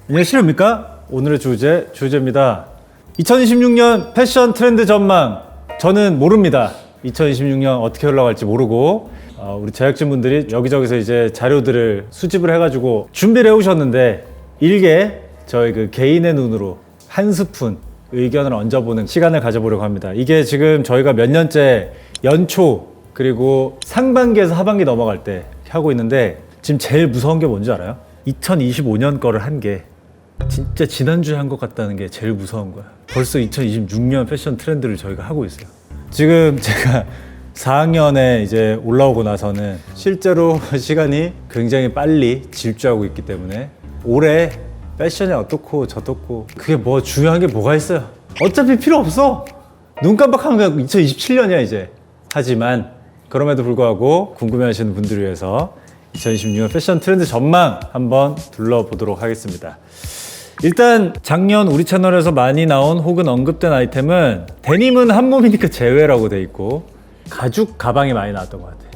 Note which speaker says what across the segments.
Speaker 1: 안녕하십니까? 오늘의 주제입니다. 2026년 패션 트렌드 전망. 저는 모릅니다. 2026년 어떻게 흘러갈지 모르고 우리 제작진분들이 여기저기서 이제 자료들을 수집을 해가지고 준비를 해오셨는데 일개 저희 그 개인의 눈으로 한 스푼 의견을 얹어보는 시간을 가져보려고 합니다. 이게 지금 저희가 몇 년째 연초 그리고 상반기에서 하반기 넘어갈 때 하고 있는데 지금 제일 무서운 게 뭔지 알아요? 2025년 거를 한 게 진짜 지난주에 한 것 같다는 게 제일 무서운 거야. 벌써 2026년 패션 트렌드를 저희가 하고 있어요. 지금 제가 4학년에 이제 올라오고 나서는 실제로 시간이 굉장히 빨리 질주하고 있기 때문에 올해 패션이 어떻고 저떻고 그게 뭐 중요한 게 뭐가 있어요. 어차피 필요 없어. 눈 깜빡하면 2027년이야 이제. 하지만 그럼에도 불구하고 궁금해하시는 분들을 위해서 2026년 패션 트렌드 전망 한번 둘러보도록 하겠습니다. 일단 작년 우리 채널에서 많이 나온 혹은 언급된 아이템은 데님은 한 몸이니까 제외라고 돼 있고 가죽 가방이 많이 나왔던 것 같아요.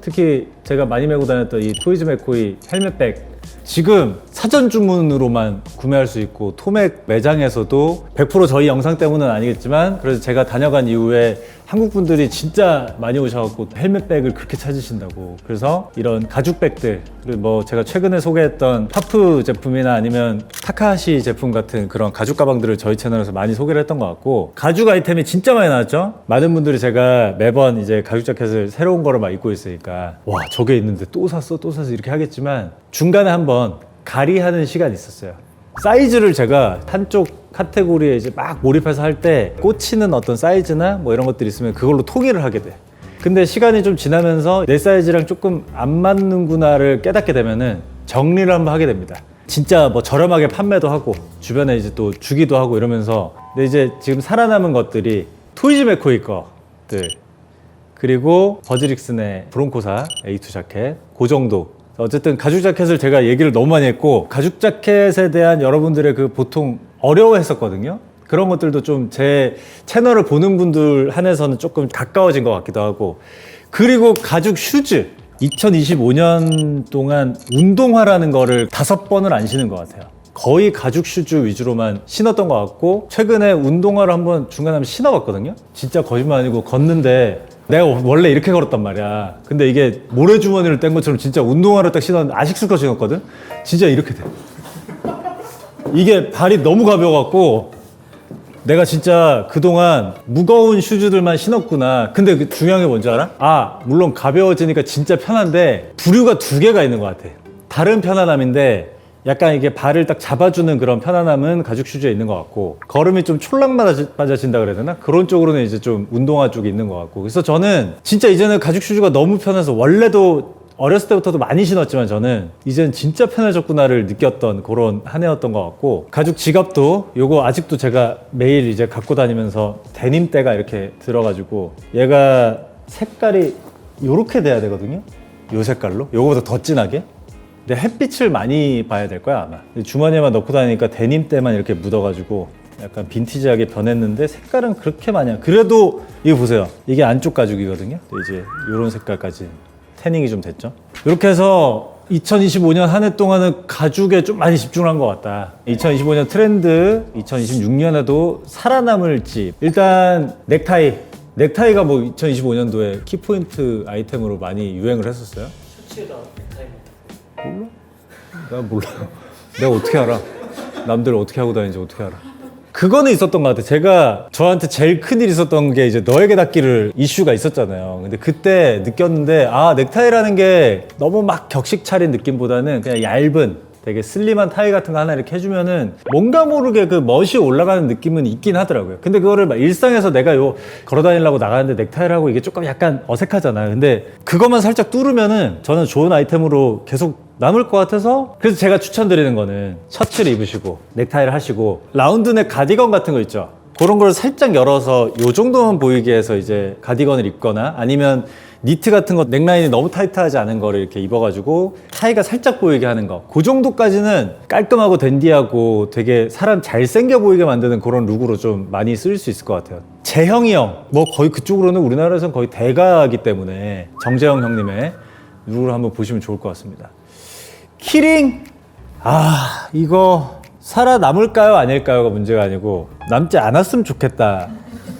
Speaker 1: 특히 제가 많이 메고 다녔던 이 토이즈 맥코이 헬멧백 지금 사전 주문으로만 구매할 수 있고 토맥 매장에서도 100% 저희 영상 때문은 아니겠지만 그래서 제가 다녀간 이후에 한국 분들이 진짜 많이 오셔갖고 헬멧백을 그렇게 찾으신다고. 그래서 이런 가죽백들 그리고 뭐 제가 최근에 소개했던 파프 제품이나 아니면 타카하시 제품 같은 그런 가죽 가방들을 저희 채널에서 많이 소개를 했던 것 같고 가죽 아이템이 진짜 많이 나왔죠. 많은 분들이 제가 매번 이제 가죽 자켓을 새로운 거를 막 입고 있으니까 와 저게 있는데 또 샀어 이렇게 하겠지만 중간에 한번 가리하는 시간이 있었어요. 사이즈를 제가 한쪽 카테고리에 이제 막 몰입해서 할 때 꽂히는 어떤 사이즈나 뭐 이런 것들이 있으면 그걸로 통일을 하게 돼. 근데 시간이 좀 지나면서 내 사이즈랑 조금 안 맞는구나를 깨닫게 되면은 정리를 한번 하게 됩니다. 진짜 뭐 저렴하게 판매도 하고 주변에 이제 또 주기도 하고 이러면서 근데 이제 지금 살아남은 것들이 토이즈 맥코이 거들 그리고 버즈릭슨의 브론코사 A2 자켓 그 정도. 어쨌든 가죽 자켓을 제가 얘기를 너무 많이 했고 가죽 자켓에 대한 여러분들의 그 보통 어려워했었거든요. 그런 것들도 좀 제 채널을 보는 분들 한해서는 조금 가까워진 것 같기도 하고 그리고 가죽 슈즈 2025년 동안 운동화라는 거를 5번을 안 신은 것 같아요. 거의 가죽 슈즈 위주로만 신었던 것 같고 최근에 운동화를 한번 중간에 한번 신어봤거든요. 진짜 거짓말 아니고 걷는데 내가 원래 이렇게 걸었단 말이야. 근데 이게 모래주머니를 뗀 것처럼 진짜 운동화를 딱 신었는데 아식스커 신었거든? 진짜 이렇게 돼. 이게 발이 너무 가벼워갖고 내가 진짜 그동안 무거운 슈즈들만 신었구나. 근데 그 중요한 게 뭔지 알아? 아, 물론 가벼워지니까 진짜 편한데 부류가 2개가 있는 것 같아. 다른 편안함인데 약간 이게 발을 딱 잡아주는 그런 편안함은 가죽 슈즈에 있는 것 같고 걸음이 좀 촐랑맞아진다 그래야 되나? 그런 쪽으로는 이제 좀 운동화 쪽이 있는 것 같고 그래서 저는 진짜 이제는 가죽 슈즈가 너무 편해서 원래도 어렸을 때부터도 많이 신었지만 저는 이젠 진짜 편해졌구나를 느꼈던 그런 한 해였던 것 같고 가죽 지갑도 요거 아직도 제가 매일 이제 갖고 다니면서 데님대가 이렇게 들어가지고 얘가 색깔이 요렇게 돼야 되거든요. 요 색깔로 요거보다 더 진하게 근데 햇빛을 많이 봐야 될 거야 아마. 주머니에만 넣고 다니니까 데님때만 이렇게 묻어가지고 약간 빈티지하게 변했는데 색깔은 그렇게 많이 안. 그래도 이거 보세요. 이게 안쪽 가죽이거든요. 이제 이런 색깔까지 태닝이 좀 됐죠. 이렇게 해서 2025년 한 해 동안은 가죽에 좀 많이 집중을 한 것 같다. 2025년 트렌드 2026년에도 살아남을지 일단 넥타이가 뭐 2025년도에 키포인트 아이템으로 많이 유행을 했었어요.
Speaker 2: 셔츠에다 넥타이
Speaker 1: 몰라? 나 몰라. 내가 어떻게 알아? 남들 어떻게 하고 다니는지 어떻게 알아? 그거는 있었던 것 같아. 제가 저한테 제일 큰일 있었던 게 이제 너에게 닿기를 이슈가 있었잖아요. 근데 그때 느꼈는데 아 넥타이라는 게 너무 막 격식 차린 느낌보다는 그냥 얇은 되게 슬림한 타이 같은 거 하나 이렇게 해주면은 뭔가 모르게 그 멋이 올라가는 느낌은 있긴 하더라고요. 근데 그거를 막 일상에서 내가 걸어 다니려고 나가는데 넥타이를 하고 이게 조금 약간 어색하잖아요. 근데 그것만 살짝 뚫으면은 저는 좋은 아이템으로 계속 남을 것 같아서 그래서 제가 추천드리는 거는 셔츠를 입으시고 넥타이를 하시고 라운드넥 가디건 같은 거 있죠. 그런 걸 살짝 열어서 요 정도만 보이게 해서 이제 가디건을 입거나 아니면 니트 같은 거 넥라인이 너무 타이트하지 않은 거를 이렇게 입어가지고 타이가 살짝 보이게 하는 거 그 정도까지는 깔끔하고 댄디하고 되게 사람 잘생겨 보이게 만드는 그런 룩으로 좀 많이 쓸 수 있을 것 같아요. 재형이 형 뭐 거의 그쪽으로는 우리나라에서는 거의 대가이기 때문에 정재형 형님의 룩을 한번 보시면 좋을 것 같습니다. 키링 이거 살아남을까요 아닐까요가 문제가 아니고 남지 않았으면 좋겠다.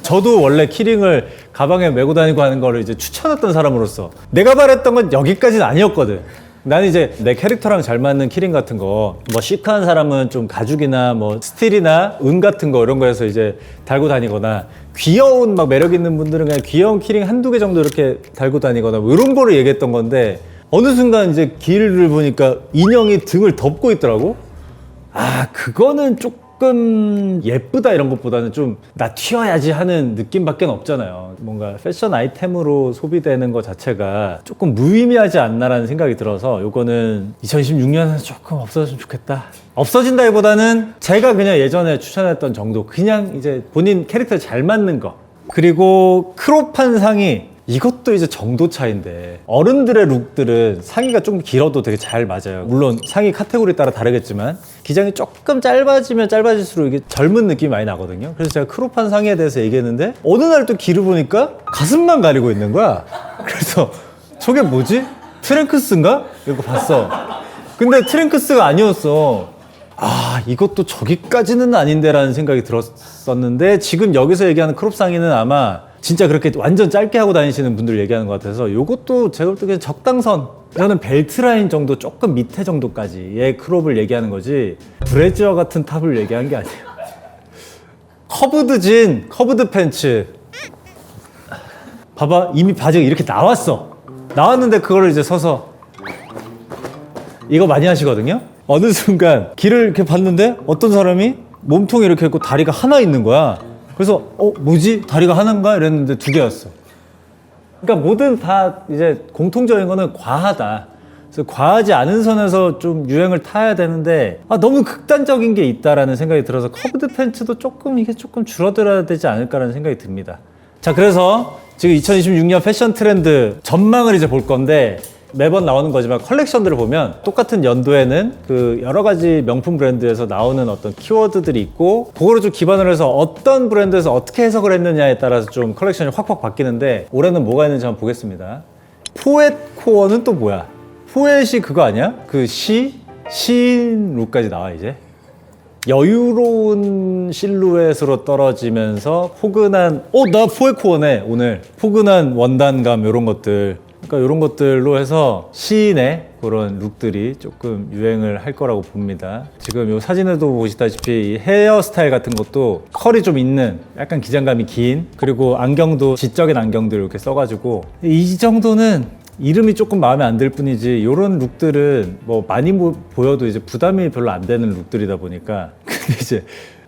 Speaker 1: 저도 원래 키링을 가방에 메고 다니고 하는 거를 이제 추천했던 사람으로서 내가 바랬던 건 여기까지는 아니었거든. 나는 이제 내 캐릭터랑 잘 맞는 키링 같은 거, 뭐 시크한 사람은 좀 가죽이나 뭐 스틸이나 은 같은 거 이런 거에서 이제 달고 다니거나, 귀여운 막 매력 있는 분들은 그냥 귀여운 키링 한두 개 정도 이렇게 달고 다니거나 뭐 이런 거를 얘기했던 건데, 어느 순간 이제 길을 보니까 인형이 등을 덮고 있더라고. 아, 그거는 조금 예쁘다 이런 것보다는 좀 나 튀어야지 하는 느낌밖에 없잖아요. 뭔가 패션 아이템으로 소비되는 것 자체가 조금 무의미하지 않나라는 생각이 들어서 요거는 2026년에 조금 없어졌으면 좋겠다. 없어진다기보다는 제가 그냥 예전에 추천했던 정도, 그냥 이제 본인 캐릭터에 잘 맞는 거. 그리고 크롭한 상의, 이것도 이제 정도 차이인데, 어른들의 룩들은 상의가 좀 길어도 되게 잘 맞아요. 물론 상의 카테고리에 따라 다르겠지만 기장이 조금 짧아지면 짧아질수록 이게 젊은 느낌이 많이 나거든요. 그래서 제가 크롭한 상의에 대해서 얘기했는데, 어느 날 또 길을 보니까 가슴만 가리고 있는 거야. 그래서 저게 뭐지? 트랭크스인가? 이거 봤어. 근데 트랭크스가 아니었어. 아, 이것도 저기까지는 아닌데 라는 생각이 들었었는데, 지금 여기서 얘기하는 크롭 상의는 아마 진짜 그렇게 완전 짧게 하고 다니시는 분들 얘기하는 것 같아서, 요것도 제가 볼 때 그냥 적당선, 저는 벨트 라인 정도 조금 밑에 정도까지의 크롭을 얘기하는 거지 브래지어 같은 탑을 얘기한 게 아니에요. 커브드 진, 커브드 팬츠 봐봐, 이미 바지가 이렇게 나왔는데 그거를 이제 서서, 이거 많이 하시거든요. 어느 순간 길을 이렇게 봤는데 어떤 사람이 몸통이 이렇게 있고 다리가 하나 있는 거야. 그래서 뭐지? 다리가 하나인가? 이랬는데 두 개였어. 그러니까 뭐든 다 이제 공통적인 거는 과하다. 그래서 과하지 않은 선에서 좀 유행을 타야 되는데, 너무 극단적인 게 있다라는 생각이 들어서 커브드 팬츠도 이게 조금 줄어들어야 되지 않을까라는 생각이 듭니다. 자, 그래서 지금 2026년 패션 트렌드 전망을 이제 볼 건데, 매번 나오는 거지만 컬렉션들을 보면 똑같은 연도에는 그 여러 가지 명품 브랜드에서 나오는 어떤 키워드들이 있고, 그거를 좀 기반으로 해서 어떤 브랜드에서 어떻게 해석을 했느냐에 따라서 좀 컬렉션이 확확 바뀌는데, 올해는 뭐가 있는지 한번 보겠습니다. 포엣 코어는 또 뭐야? 포엣이 그거 아니야? 그 시인 룩까지 나와. 이제 여유로운 실루엣으로 떨어지면서 포근한, 나 포엣 코어네 오늘. 포근한 원단감, 이런 것들. 그러니까 이런 것들로 해서 시인의 그런 룩들이 조금 유행을 할 거라고 봅니다. 지금 이 사진에도 보시다시피 이 헤어스타일 같은 것도 컬이 좀 있는, 약간 기장감이 긴, 그리고 안경도 지적인 안경들 이렇게 써가지고, 이 정도는 이름이 조금 마음에 안 들 뿐이지, 이런 룩들은 뭐 많이 보여도 이제 부담이 별로 안 되는 룩들이다 보니까. 근데 이제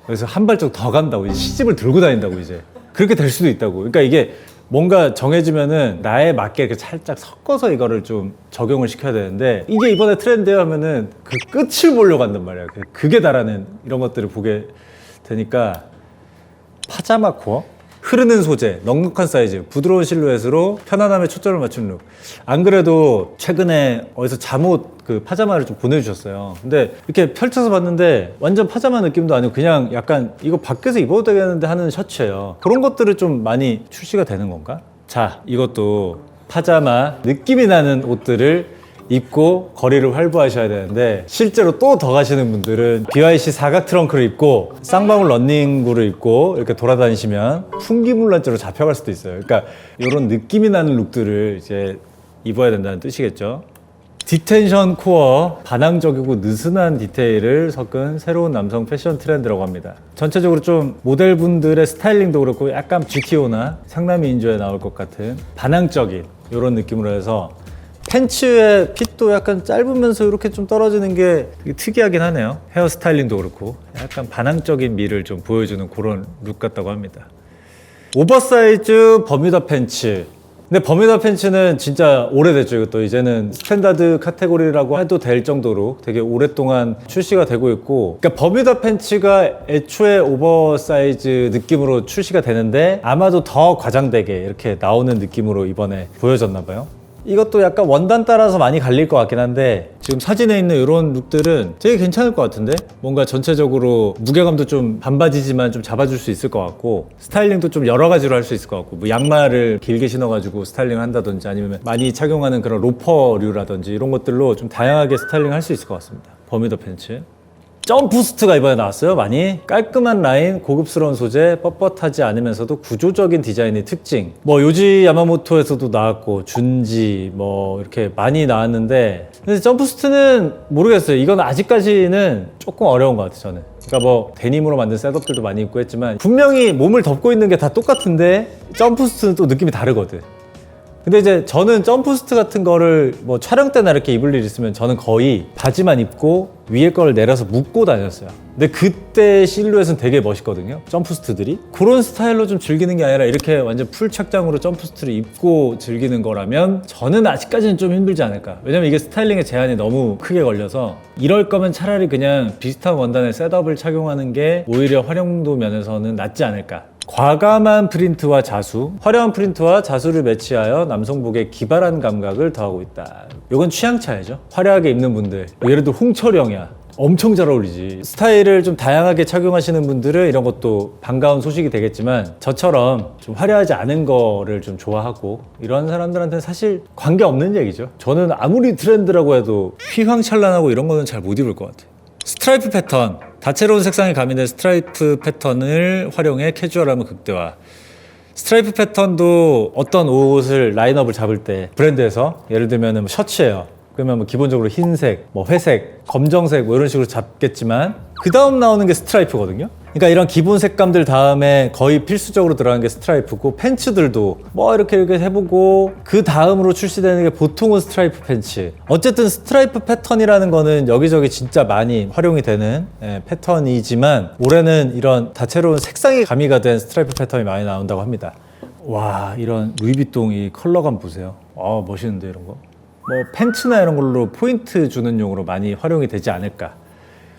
Speaker 1: 그래서 한 발짝 더 간다고, 이제 시집을 들고 다닌다고, 이제 그렇게 될 수도 있다고. 그러니까 이게 뭔가 정해지면은 나에 맞게 이렇게 살짝 섞어서 이거를 좀 적용을 시켜야 되는데, 이게 이번에 트렌드에 하면은 그 끝을 보려고 한단 말이야. 그게 다라는 이런 것들을 보게 되니까, 파자마 코어? 흐르는 소재, 넉넉한 사이즈, 부드러운 실루엣으로 편안함에 초점을 맞춘 룩. 안 그래도 최근에 어디서 잠옷 그 파자마를 좀 보내주셨어요. 근데 이렇게 펼쳐서 봤는데 완전 파자마 느낌도 아니고 그냥 약간 이거 밖에서 입어도 되겠는데 하는 셔츠예요. 그런 것들을 좀 많이 출시가 되는 건가? 자, 이것도 파자마 느낌이 나는 옷들을 입고 거리를 활보하셔야 되는데, 실제로 또 더 가시는 분들은 BYC 사각 트렁크를 입고 쌍방울 러닝구를 입고 이렇게 돌아다니시면 풍기물란죄로 잡혀갈 수도 있어요. 그러니까 이런 느낌이 나는 룩들을 이제 입어야 된다는 뜻이겠죠. 디텐션 코어, 반항적이고 느슨한 디테일을 섞은 새로운 남성 패션 트렌드라고 합니다. 전체적으로 좀 모델분들의 스타일링도 그렇고 약간 GTO나 상남이 인조에 나올 것 같은 반항적인 이런 느낌으로 해서, 팬츠의 핏도 약간 짧으면서 이렇게 좀 떨어지는 게 되게 특이하긴 하네요. 헤어 스타일링도 그렇고 약간 반항적인 미를 좀 보여주는 그런 룩 같다고 합니다. 오버사이즈 버뮤다 팬츠. 근데 버뮤다 팬츠는 진짜 오래됐죠. 이것도 이제는 스탠다드 카테고리라고 해도 될 정도로 되게 오랫동안 출시가 되고 있고, 그러니까 버뮤다 팬츠가 애초에 오버사이즈 느낌으로 출시가 되는데 아마도 더 과장되게 이렇게 나오는 느낌으로 이번에 보여졌나 봐요. 이것도 약간 원단 따라서 많이 갈릴 것 같긴 한데, 지금 사진에 있는 이런 룩들은 되게 괜찮을 것 같은데, 뭔가 전체적으로 무게감도 좀 반바지지만 좀 잡아줄 수 있을 것 같고, 스타일링도 좀 여러 가지로 할 수 있을 것 같고, 뭐 양말을 길게 신어가지고 스타일링 한다든지, 아니면 많이 착용하는 그런 로퍼류라든지 이런 것들로 좀 다양하게 스타일링 할 수 있을 것 같습니다. 버뮤다 팬츠. 점프스트가 이번에 나왔어요. 많이 깔끔한 라인, 고급스러운 소재, 뻣뻣하지 않으면서도 구조적인 디자인의 특징. 뭐 요지 야마모토에서도 나왔고 준지 뭐 이렇게 많이 나왔는데, 근데 점프스트는 모르겠어요. 이건 아직까지는 조금 어려운 것 같아요, 저는. 그러니까 뭐 데님으로 만든 셋업들도 많이 있고 했지만 분명히 몸을 덮고 있는 게 다 똑같은데 점프스트는 또 느낌이 다르거든. 근데 이제 저는 점프스트 같은 거를 뭐 촬영 때나 이렇게 입을 일 있으면 저는 거의 바지만 입고 위에 거를 내려서 묶고 다녔어요. 근데 그때 실루엣은 되게 멋있거든요, 점프스트들이. 그런 스타일로 좀 즐기는 게 아니라 이렇게 완전 풀 착장으로 점프스트를 입고 즐기는 거라면 저는 아직까지는 좀 힘들지 않을까. 왜냐면 이게 스타일링에 제한이 너무 크게 걸려서 이럴 거면 차라리 그냥 비슷한 원단의 셋업을 착용하는 게 오히려 활용도 면에서는 낫지 않을까. 과감한 프린트와 자수, 화려한 프린트와 자수를 매치하여 남성복의 기발한 감각을 더하고 있다. 이건 취향 차이죠. 화려하게 입는 분들, 예를 들어 홍철영이야, 엄청 잘 어울리지. 스타일을 좀 다양하게 착용하시는 분들은 이런 것도 반가운 소식이 되겠지만, 저처럼 좀 화려하지 않은 거를 좀 좋아하고 이런 사람들한테는 사실 관계없는 얘기죠. 저는 아무리 트렌드라고 해도 휘황찬란하고 이런 거는 잘 못 입을 것 같아요. 스트라이프 패턴, 다채로운 색상이 가미된 스트라이프 패턴을 활용해 캐주얼함을 극대화. 스트라이프 패턴도 어떤 옷을 라인업을 잡을 때 브랜드에서 예를 들면 셔츠예요. 그러면 뭐 기본적으로 흰색, 뭐 회색, 검정색 뭐 이런 식으로 잡겠지만 그 다음 나오는 게 스트라이프거든요. 그러니까 이런 기본 색감들 다음에 거의 필수적으로 들어가는 게 스트라이프고, 팬츠들도 뭐 이렇게 해보고 그 다음으로 출시되는 게 보통은 스트라이프 팬츠. 어쨌든 스트라이프 패턴이라는 거는 여기저기 진짜 많이 활용이 되는 패턴이지만, 올해는 이런 다채로운 색상이 가미가 된 스트라이프 패턴이 많이 나온다고 합니다. 와, 이런 루이비통 이 컬러감 보세요. 멋있는데 이런 거. 뭐 팬츠나 이런 걸로 포인트 주는 용으로 많이 활용이 되지 않을까.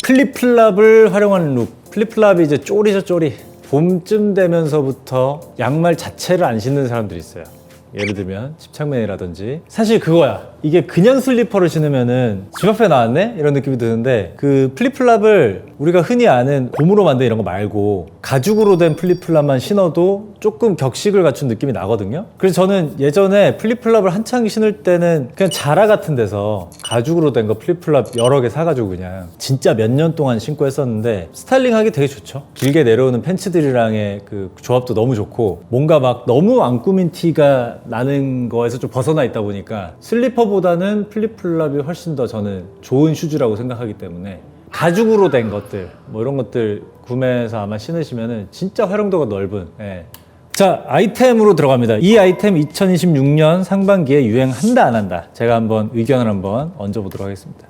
Speaker 1: 플립플랍을 활용하는 룩. 플립플랍이 이제 쪼리죠, 쪼리. 봄쯤 되면서부터 양말 자체를 안 신는 사람들이 있어요. 예를 들면 집착맨이라든지. 사실 그거야. 이게 그냥 슬리퍼를 신으면은 집 앞에 나왔네? 이런 느낌이 드는데, 그 플립플랍을 우리가 흔히 아는 고무로 만든 이런 거 말고 가죽으로 된 플립플랍만 신어도 조금 격식을 갖춘 느낌이 나거든요. 그래서 저는 예전에 플립플랍을 한창 신을 때는 그냥 자라 같은 데서 가죽으로 된 거 플립플랍 여러 개 사가지고 그냥 진짜 몇 년 동안 신고 했었는데, 스타일링하기 되게 좋죠. 길게 내려오는 팬츠들이랑의 그 조합도 너무 좋고, 뭔가 막 너무 안 꾸민 티가 나는 거에서 좀 벗어나 있다 보니까 슬리퍼보다는 플립플랍이 훨씬 더 저는 좋은 슈즈라고 생각하기 때문에, 가죽으로 된 것들 뭐 이런 것들 구매해서 아마 신으시면은 진짜 활용도가 넓은. 자, 아이템으로 들어갑니다. 이 아이템 2026년 상반기에 유행한다 안 한다, 제가 한번 의견을 한번 얹어보도록 하겠습니다.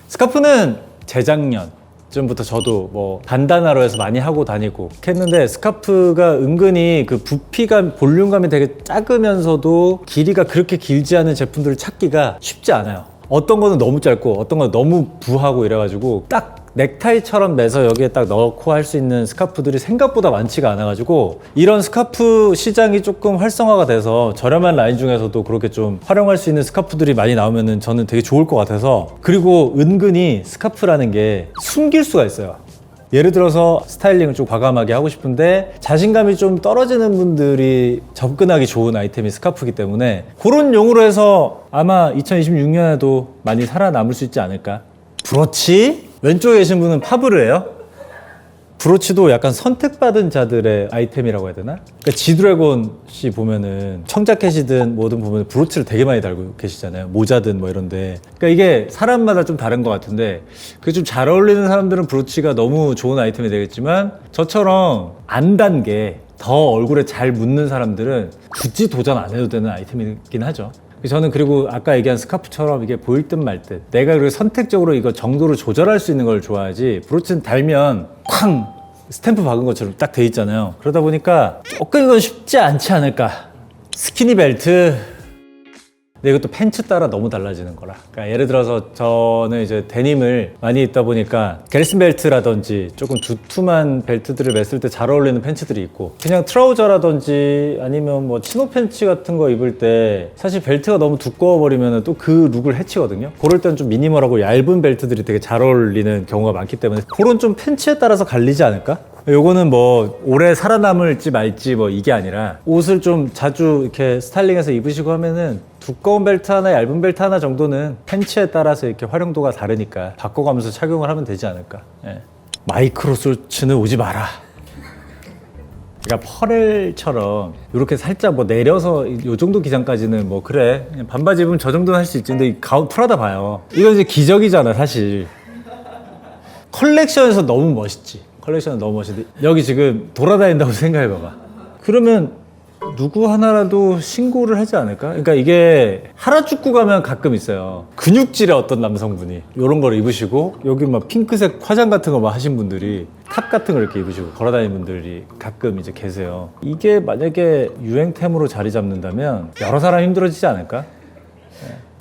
Speaker 1: 스카프는 재작년 쯤부터 저도 뭐 반다나로 해서 많이 하고 다니고 했는데, 스카프가 은근히 그 부피감, 볼륨감이 되게 작으면서도 길이가 그렇게 길지 않은 제품들을 찾기가 쉽지 않아요. 어떤 거는 너무 짧고 어떤 거는 너무 부하고 이래가지고 딱 넥타이처럼 매서 여기에 딱 넣고 할 수 있는 스카프들이 생각보다 많지가 않아가지고, 이런 스카프 시장이 조금 활성화가 돼서 저렴한 라인 중에서도 그렇게 좀 활용할 수 있는 스카프들이 많이 나오면은 저는 되게 좋을 것 같아서. 그리고 은근히 스카프라는 게 숨길 수가 있어요. 예를 들어서 스타일링을 좀 과감하게 하고 싶은데 자신감이 좀 떨어지는 분들이 접근하기 좋은 아이템이 스카프이기 때문에, 그런 용으로 해서 아마 2026년에도 많이 살아남을 수 있지 않을까. 브로치? 왼쪽에 계신 분은 파브르예요. 브로치도 약간 선택받은 자들의 아이템이라고 해야 되나? 그러니까 지드래곤 씨 보면은 청자켓이든 뭐든 보면 브로치를 되게 많이 달고 계시잖아요. 모자든 뭐 이런데. 그러니까 이게 사람마다 좀 다른 것 같은데, 그게 좀 잘 어울리는 사람들은 브로치가 너무 좋은 아이템이 되겠지만, 저처럼 안 단 게 더 얼굴에 잘 묻는 사람들은 굳이 도전 안 해도 되는 아이템이긴 하죠. 저는 그리고 아까 얘기한 스카프처럼 이게 보일 듯 말 듯, 내가 그리고 선택적으로 이거 정도를 조절할 수 있는 걸 좋아하지, 브로치는 달면 쾅! 스탬프 박은 것처럼 딱 돼 있잖아요. 그러다 보니까 조금 이건 쉽지 않지 않을까. 스키니 벨트. 근데 이것도 팬츠 따라 너무 달라지는 거라. 그러니까 예를 들어서 저는 이제 데님을 많이 입다 보니까 겔슨 벨트라든지 조금 두툼한 벨트들을 맸을 때 잘 어울리는 팬츠들이 있고, 그냥 트라우저라든지 아니면 뭐 치노 팬츠 같은 거 입을 때 사실 벨트가 너무 두꺼워 버리면 또 그 룩을 해치거든요. 그럴 때는 좀 미니멀하고 얇은 벨트들이 되게 잘 어울리는 경우가 많기 때문에, 그런 좀 팬츠에 따라서 갈리지 않을까? 요거는 뭐 오래 살아남을지 말지 뭐 이게 아니라, 옷을 좀 자주 이렇게 스타일링해서 입으시고 하면은 두꺼운 벨트 하나, 얇은 벨트 하나 정도는 팬츠에 따라서 이렇게 활용도가 다르니까 바꿔가면서 착용을 하면 되지 않을까. 예. 마이크로 쇼츠는 오지 마라. 그러니까 퍼렐처럼 이렇게 살짝 뭐 내려서 이 정도 기장까지는 뭐 그래 그냥 반바지 입으면 저 정도는 할 수 있지. 근데 이 가운 프라다 봐요. 이건 이제 기적이잖아 사실. 컬렉션에서 너무 멋있지. 컬렉션은 너무 멋있는데 여기 지금 돌아다닌다고 생각해봐봐. 그러면 누구 하나라도 신고를 하지 않을까? 그러니까 이게 하라주쿠 가면 가끔 있어요. 근육질의 어떤 남성분이 이런 걸 입으시고 여기 막 핑크색 화장 같은 거 막 하신 분들이 탑 같은 걸 이렇게 입으시고 걸어다니는 분들이 가끔 이제 계세요. 이게 만약에 유행템으로 자리 잡는다면 여러 사람 힘들어지지 않을까?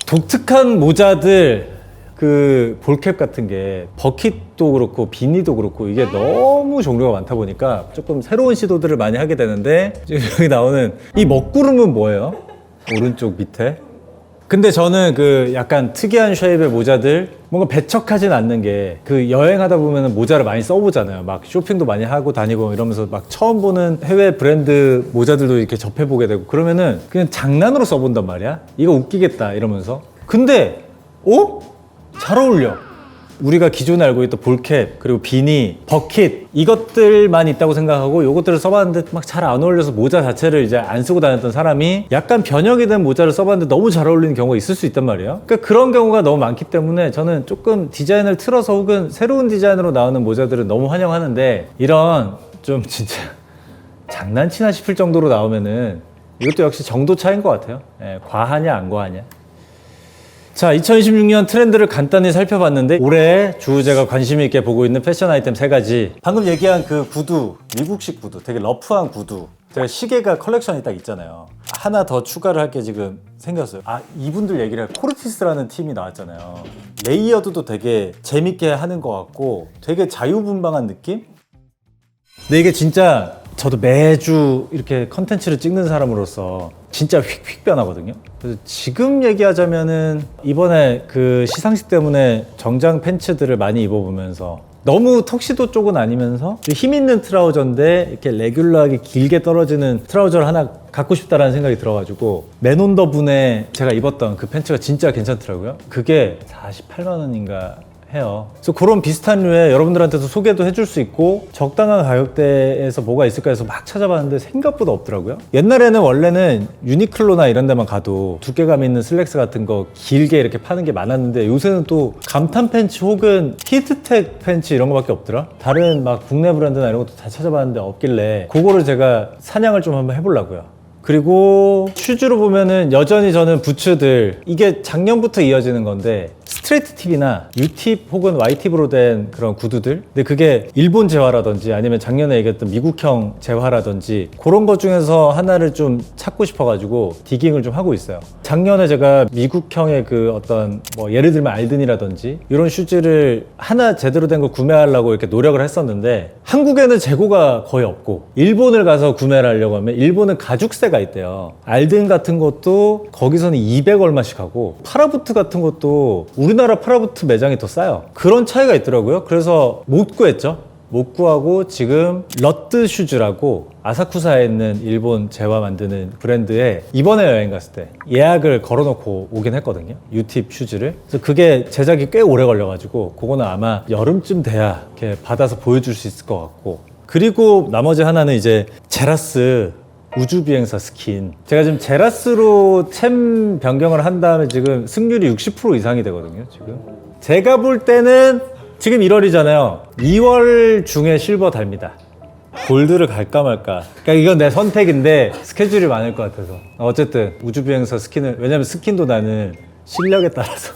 Speaker 1: 독특한 모자들 그 볼캡 같은 게 버킷도 그렇고 비니도 그렇고 이게 너무 종류가 많다 보니까 조금 새로운 시도들을 많이 하게 되는데 지금 여기 나오는 이 먹구름은 뭐예요? 오른쪽 밑에. 근데 저는 그 약간 특이한 쉐입의 모자들 뭔가 배척하진 않는 게 그 여행하다 보면 모자를 많이 써보잖아요. 막 쇼핑도 많이 하고 다니고 이러면서 막 처음 보는 해외 브랜드 모자들도 이렇게 접해보게 되고 그러면은 그냥 장난으로 써본단 말이야. 이거 웃기겠다 이러면서. 근데 잘 어울려. 우리가 기존에 알고 있던 볼캡 그리고 비니, 버킷 이것들만 있다고 생각하고 이것들을 써봤는데 막 잘 안 어울려서 모자 자체를 이제 안 쓰고 다녔던 사람이 약간 변형이 된 모자를 써봤는데 너무 잘 어울리는 경우가 있을 수 있단 말이에요. 그러니까 그런 경우가 너무 많기 때문에 저는 조금 디자인을 틀어서 혹은 새로운 디자인으로 나오는 모자들은 너무 환영하는데 이런 좀 진짜 장난치나 싶을 정도로 나오면은 이것도 역시 정도 차이인 것 같아요. 예, 과하냐 안 과하냐. 자, 2026년 트렌드를 간단히 살펴봤는데 올해 주우재가 관심 있게 보고 있는 패션 아이템 3가지. 방금 얘기한 그 구두, 미국식 구두, 되게 러프한 구두. 제가 시계가 컬렉션이 딱 있잖아요. 하나 더 추가를 할 게 지금 생겼어요. 아, 이분들 얘기를 해요. 코르티스라는 팀이 나왔잖아요. 레이어드도 되게 재밌게 하는 것 같고 되게 자유분방한 느낌? 근데 이게 진짜 저도 매주 이렇게 컨텐츠를 찍는 사람으로서 진짜 휙휙 변하거든요. 그래서 지금 얘기하자면은 이번에 그 시상식 때문에 정장 팬츠들을 많이 입어보면서 너무 턱시도 쪽은 아니면서 힘 있는 트라우저인데 이렇게 레귤러하게 길게 떨어지는 트라우저를 하나 갖고 싶다라는 생각이 들어가지고 맨온더 분의 제가 입었던 그 팬츠가 진짜 괜찮더라고요. 그게 48만 원인가 해요. 그래서 그런 비슷한 류에 여러분들한테도 소개도 해줄 수 있고 적당한 가격대에서 뭐가 있을까 해서 막 찾아봤는데 생각보다 없더라고요. 옛날에는 원래는 유니클로나 이런 데만 가도 두께감 있는 슬랙스 같은 거 길게 이렇게 파는 게 많았는데 요새는 또 감탄 팬츠 혹은 히트텍 팬츠 이런 거밖에 없더라. 다른 막 국내 브랜드나 이런 것도 다 찾아봤는데 없길래 그거를 제가 사냥을 좀 한번 해보려고요. 그리고 슈즈로 보면은 여전히 저는 부츠들 이게 작년부터 이어지는 건데 스트레이트 팁이나 U팁 혹은 Y팁으로 된 그런 구두들 근데 그게 일본 재화라든지 아니면 작년에 얘기했던 미국형 재화라든지 그런 것 중에서 하나를 좀 찾고 싶어가지고 디깅을 좀 하고 있어요. 작년에 제가 미국형의 그 어떤 뭐 예를 들면 알든이라든지 이런 슈즈를 하나 제대로 된 걸 구매하려고 이렇게 노력을 했었는데 한국에는 재고가 거의 없고 일본을 가서 구매를 하려고 하면 일본은 가죽세가 있대요. 알든 같은 것도 거기서는 200 얼마씩 하고 파라부트 같은 것도 우리나라 파라부트 매장이 더 싸요. 그런 차이가 있더라고요. 그래서 못 구했죠. 못 구하고 지금 러트 슈즈라고 아사쿠사에 있는 일본 재화 만드는 브랜드에 이번에 여행 갔을 때 예약을 걸어놓고 오긴 했거든요. U팁 슈즈를. 그래서 그게 제작이 꽤 오래 걸려가지고 그거는 아마 여름쯤 돼야 이렇게 받아서 보여줄 수 있을 것 같고 그리고 나머지 하나는 이제 제라스 우주비행사 스킨. 제가 지금 제라스로 챔 변경을 한 다음에 지금 승률이 60% 이상이 되거든요. 지금 제가 볼 때는 지금 1월이잖아요. 2월 중에 실버 답니다. 골드를 갈까 말까. 그러니까 이건 내 선택인데 스케줄이 많을 것 같아서. 어쨌든 우주비행사 스킨을 왜냐면 스킨도 나는 실력에 따라서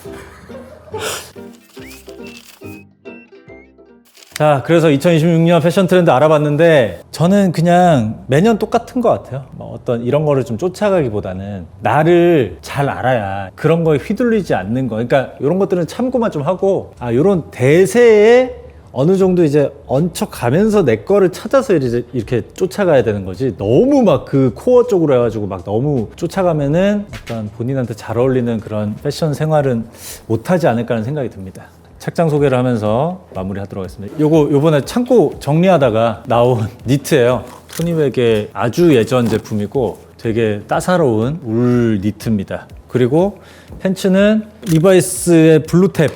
Speaker 1: 자, 그래서 2026년 패션 트렌드 알아봤는데 저는 그냥 매년 똑같은 것 같아요. 뭐 어떤 이런 거를 좀 쫓아가기보다는 나를 잘 알아야 그런 거에 휘둘리지 않는 거. 그러니까 이런 것들은 참고만 좀 하고 이런 대세에 어느 정도 이제 얹혀가면서 내 거를 찾아서 이렇게 쫓아가야 되는 거지. 너무 막 그 코어 쪽으로 해가지고 막 너무 쫓아가면은 어떤 본인한테 잘 어울리는 그런 패션 생활은 못하지 않을까 하는 생각이 듭니다. 책장 소개를 하면서 마무리하도록 하겠습니다. 요번에 창고 정리하다가 나온 니트예요. 토니백의 아주 예전 제품이고 되게 따사로운 울 니트입니다. 그리고 팬츠는 리바이스의 블루탭.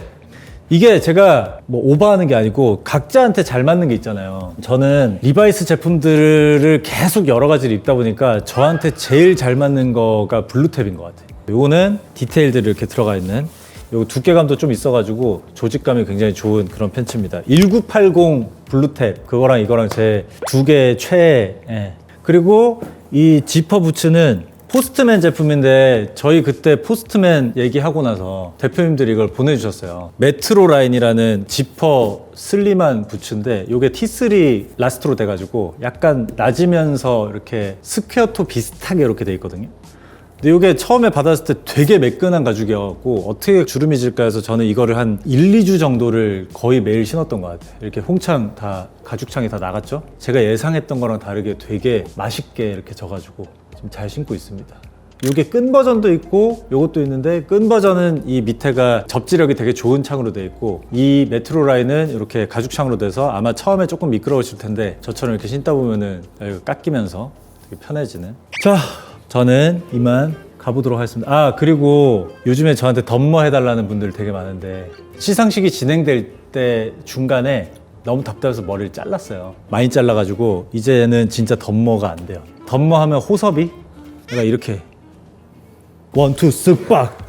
Speaker 1: 이게 제가 뭐 오버하는 게 아니고 각자한테 잘 맞는 게 있잖아요. 저는 리바이스 제품들을 계속 여러 가지를 입다 보니까 저한테 제일 잘 맞는 거가 블루탭인 것 같아요. 요거는 디테일들이 이렇게 들어가 있는, 요거 두께감도 좀 있어가지고 조직감이 굉장히 좋은 그런 팬츠입니다. 1980 블루탭, 그거랑 이거랑 제 두 개의 최애. 예. 그리고 이 지퍼 부츠는 포스트맨 제품인데 저희 그때 포스트맨 얘기하고 나서 대표님들이 이걸 보내주셨어요. 메트로 라인이라는 지퍼 슬림한 부츠인데 이게 T3 라스트로 돼가지고 약간 낮으면서 이렇게 스퀘어토 비슷하게 이렇게 돼 있거든요. 근데 이게 처음에 받았을 때 되게 매끈한 가죽이었고 어떻게 주름이 질까 해서 저는 이거를 한 1, 2주 정도를 거의 매일 신었던 것 같아요. 이렇게 홍창 다, 가죽창이 다 나갔죠? 제가 예상했던 거랑 다르게 되게 맛있게 이렇게 져가지고 지금 잘 신고 있습니다. 이게 끈 버전도 있고 요것도 있는데, 끈 버전은 이 밑에가 접지력이 되게 좋은 창으로 되어 있고 이 메트로 라인은 이렇게 가죽 창으로 돼서 아마 처음에 조금 미끄러우실 텐데 저처럼 이렇게 신다 보면은 깎이면서 되게 편해지는. 자, 저는 이만 가보도록 하겠습니다. 아, 그리고 요즘에 저한테 덤머 해달라는 분들 되게 많은데 시상식이 진행될 때 중간에 너무 답답해서 머리를 잘랐어요. 많이 잘라가지고 이제는 진짜 덤머가 안 돼요. 덤머 하면 호섭이 내가 이렇게 1, 2, 쓱 빡